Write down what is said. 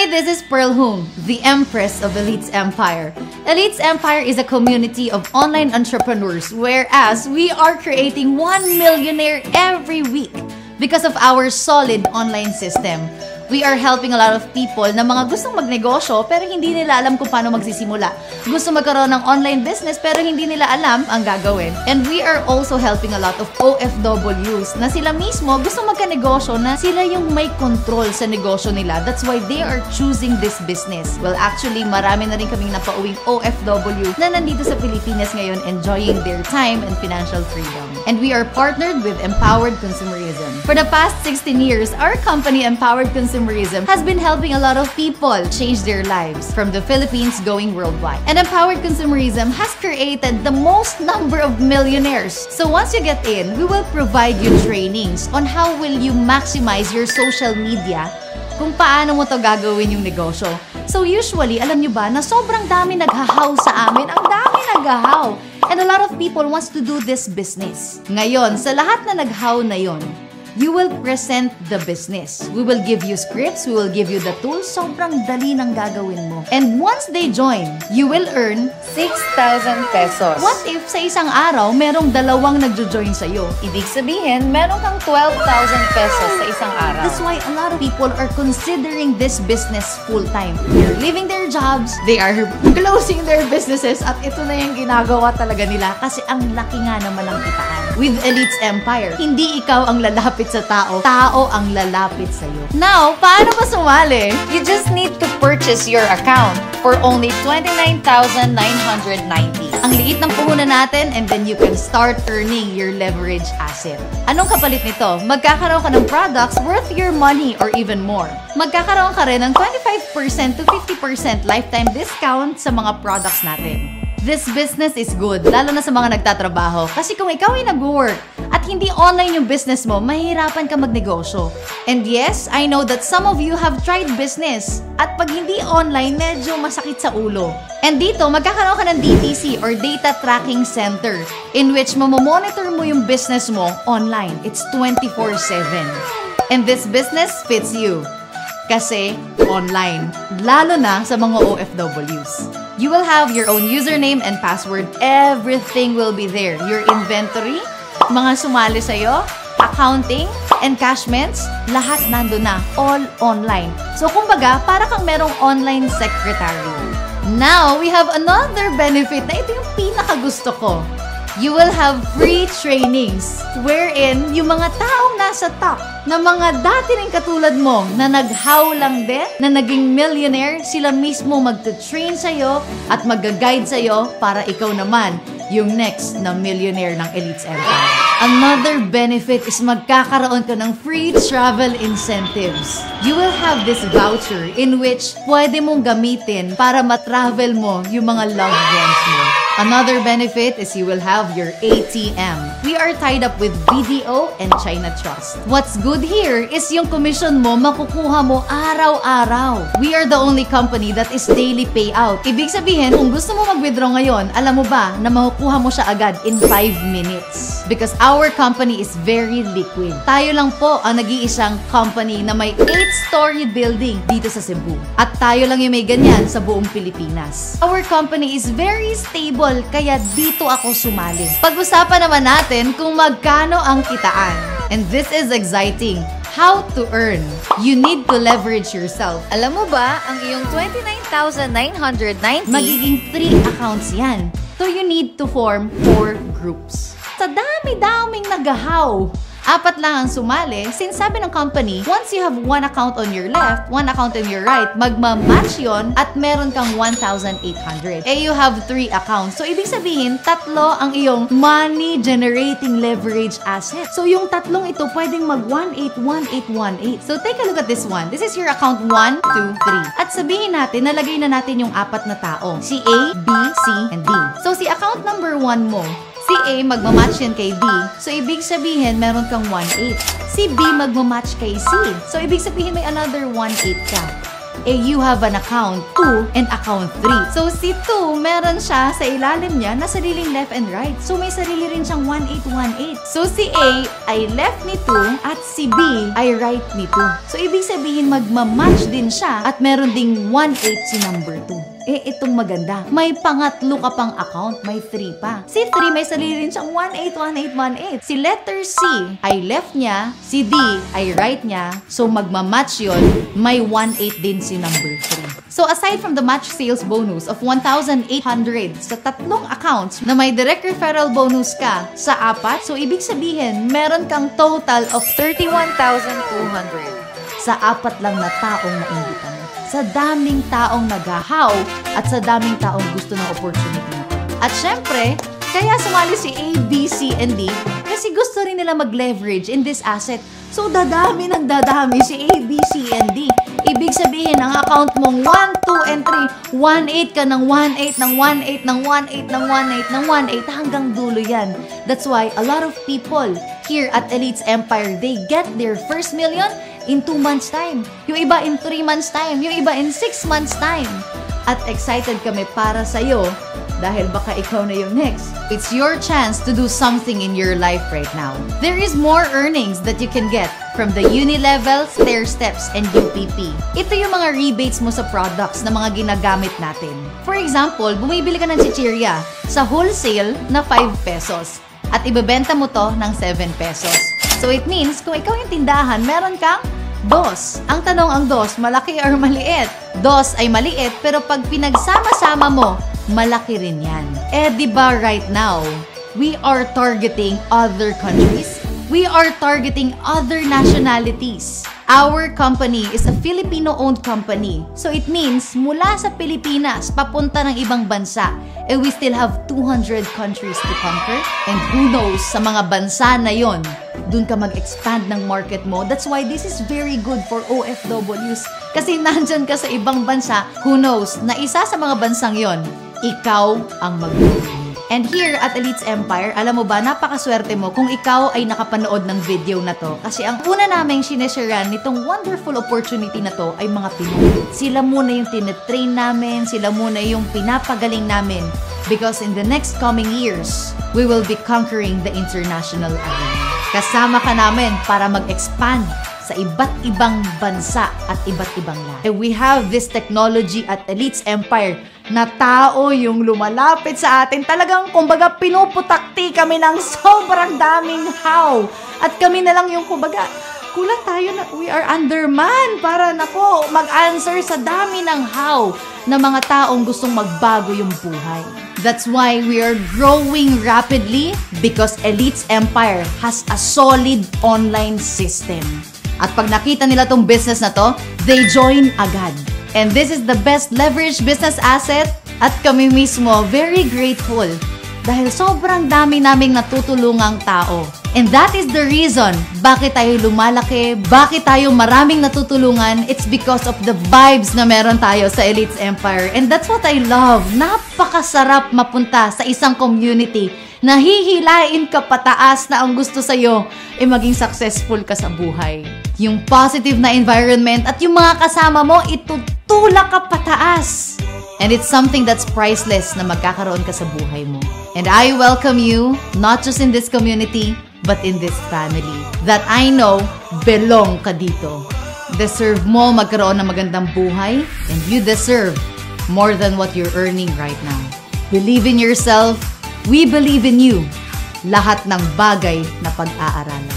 Hi, this is Pearl Hung, the Empress of Elites Empire. Elites Empire is a community of online entrepreneurs, whereas we are creating 1 millionaire every week because of our solid online system. We are helping a lot of people na mga gustong magnegosyo pero hindi nila alam kung paano magsisimula. Gusto magkaroon ng online business pero hindi nila alam ang gagawin. And we are also helping a lot of OFWs na sila mismo gusto magkanegosyo na sila yung may control sa negosyo nila. That's why they are choosing this business. Well, actually, marami na rin kaming napauwing OFW na nandito sa Pilipinas ngayon enjoying their time and financial freedom. And we are partnered with Empowered Consumerism. For the past 16 years, our company Empowered Consumerism has been helping a lot of people change their lives from the Philippines going worldwide. And Empowered Consumerism has created the most number of millionaires. So once you get in, we will provide you trainings on how will you maximize your social media kung paano mo to gagawin yung negosyo. So usually, alam nyo ba na sobrang dami naghahaw sa amin? Ang dami naghahaw! And a lot of people wants to do this business. Ngayon, sa lahat na naghaw na yon, you will present the business. We will give you scripts, we will give you the tools. Sobrang dali ng gagawin mo. And once they join, you will earn 6,000 pesos. What if sa isang araw, merong dalawang nagjo-join sa'yo? Ibig sabihin, meron kang 12,000 pesos sa isang araw. That's why a lot of people are considering this business full-time. They're leaving their jobs, they are closing their businesses, at ito na yung ginagawa talaga nila kasi ang laki nga naman ng kitaan. With Elites Empire, hindi ikaw ang lalapit sa tao, tao ang lalapit sa'yo. Now, paano ba sumali? You just need to purchase your account for only 29,990. Ang liit ng puhunan natin, and then you can start earning your leverage asset. Anong kapalit nito? Magkakaroon ka ng products worth your money or even more. Magkakaroon ka rin ng 25% to 50% lifetime discount sa mga products natin. This business is good, lalo na sa mga nagtatrabaho. Kasi kung ikaw ay nag-work at hindi online yung business mo, mahihirapan ka magnegosyo. And yes, I know that some of you have tried business. At pag hindi online, medyo masakit sa ulo. And dito, magkakaroon ka ng DTC or Data Tracking Center in which mamomonitor mo yung business mo online. It's 24/7. And this business fits you. Kasi online, lalo na sa mga OFWs. You will have your own username and password. Everything will be there. Your inventory, mga sumali sa'yo, accounting, encashments, lahat nando na. All online. So kumbaga, para kang merong online secretary. Now, we have another benefit na ito yung pinakagusto ko. You will have free trainings wherein yung mga taong nasa top na mga dati rin katulad mo na naghaw lang din, na naging millionaire, sila mismo magta-train sa'yo at mag-guide sa'yo para ikaw naman yung next na millionaire ng Elites Empire. Another benefit is magkakaroon ka ng free travel incentives. You will have this voucher in which pwede mong gamitin para matravel mo yung mga loved ones mo. Another benefit is you will have your ATM. We are tied up with BDO and China Trust. What's good here is yung commission mo makukuha mo araw-araw. We are the only company that is daily payout. Ibig sabihin, kung gusto mo mag-withdraw ngayon, alam mo ba na makukuha mo siya agad in 5 minutes? Because our company is very liquid. Tayo lang po ang nag-iisang company na may 8-story building dito sa Cebu. At tayo lang yung may ganyan sa buong Pilipinas. Our company is very stable, kaya dito ako sumali. Pag-usapan naman natin kung magkano ang kitaan. And this is exciting. How to earn. You need to leverage yourself. Alam mo ba, ang iyong 29,990 magiging 3 accounts yan. So you need to form 4 groups. Sa dami-daming nagahaw, 4 lang ang sumali. Since sabi ng company, once you have 1 account on your left, 1 account on your right, magma-match yon at meron kang 1,800. You have 3 accounts. So, ibig sabihin, 3 ang iyong money-generating leverage asset. So, yung 3 ito, pwedeng mag-181818. So, take a look at this one. This is your account 1, 2, 3. At sabihin natin, nalagay na natin yung 4 na tao. Si A, B, C, and D. So, si account number 1 mo, si A magmamatch yan kay B. So, ibig sabihin, meron kang 1,800. Si B magmamatch kay C. So, ibig sabihin, may another 1,800 ka. you have an account 2 and account 3. So si 2, meron siya sa ilalim niya na sariling left and right. So may sarili rin siyang 1818. So si A ay left ni 2 at si B ay right ni 2. So ibig sabihin magmamatch din siya at meron ding 18 si number 2. Itong maganda. May pangatlo ka pang account, may 3 pa. Si 3 may sarili rin siyang 181818. Si letter C ay left niya, si D ay right niya. So magmamatch yon, may 18 din si number 3. So aside from the match sales bonus of 1,800 sa tatlong accounts na may direct referral bonus ka sa 4, so ibig sabihin meron kang total of 31,200 sa 4 lang na taong naimbitan mo. Sa daming taong naghahaw at sa daming taong gusto ng opportunity na to. At syempre, kaya sumali si A, B, C, and D kasi gusto rin nila mag-leverage in this asset. So dadami ng dadami si A, B, C, and D. Ibig sabihin, ang account mong 1, 2, and 3, 1-8 ka ng 1-8 ng 1-8 ng 1-8 ng 1-8 ng 1-8 hanggang dulo yan. That's why a lot of people here at Elites Empire, they get their first million in 2 months time. Yung iba in 3 months time. Yung iba in 6 months time. At excited kami para sa'yo dahil baka ikaw na yung next. It's your chance to do something in your life right now. There is more earnings that you can get from the Unilevel, Stairsteps, and UPP. Ito yung mga rebates mo sa products na mga ginagamit natin. For example, bumibili ka ng chichirya sa wholesale na 5 pesos at ibebenta mo to ng 7 pesos. So it means, kung ikaw yung tindahan, meron kang dos. Ang tanong ang dos, malaki or maliit? Dos ay maliit, pero pag pinagsama-sama mo, malaki rin yan. Diba right now, we are targeting other countries. We are targeting other nationalities. Our company is a Filipino-owned company. So it means, mula sa Pilipinas, papunta ng ibang bansa, we still have 200 countries to conquer. And who knows, sa mga bansa na yon, dun ka mag-expand ng market mo. That's why this is very good for OFWs. Kasi nandyan ka sa ibang bansa, who knows, na isa sa mga bansang yon, ikaw ang mag-grow. And here at Elites Empire, alam mo ba, napakaswerte mo kung ikaw ay nakapanood ng video na to. Kasi ang una naming sinesharean nitong wonderful opportunity na to ay mga Pinoy. Sila muna yung tinetrain namin, sila muna yung pinapagaling namin. Because in the next coming years, we will be conquering the international arena. Kasama ka namin para mag-expand sa iba't ibang bansa at iba't ibang lahi. We have this technology at Elites Empire na tao yung lumalapit sa atin. Talagang, kumbaga, pinuputakti kami ng sobrang daming how. At kami na lang yung, kumbaga, kulang tayo na we are underman para, nako, mag-answer sa dami ng how na mga taong gustong magbago yung buhay. That's why we are growing rapidly because Elites Empire has a solid online system. At pag nakita nila tong business na to, they join agad. And this is the best leverage business asset at kami mismo very grateful dahil sobrang dami naming natutulungang tao. And that is the reason bakit tayo lumalaki, bakit tayo maraming natutulungan. It's because of the vibes na meron tayo sa Elites Empire. And that's what I love. Napakasarap mapunta sa isang community na hihilain ka pataas na ang gusto sa'yo maging successful ka sa buhay. Yung positive na environment at yung mga kasama mo, itutulak ka pataas. And it's something that's priceless na magkakaroon ka sa buhay mo. And I welcome you, not just in this community, but in this family that I know belong ka dito. Deserve mo magkaroon ng magandang buhay and you deserve more than what you're earning right now. Believe in yourself. We believe in you. Lahat ng bagay na pag-aaralan.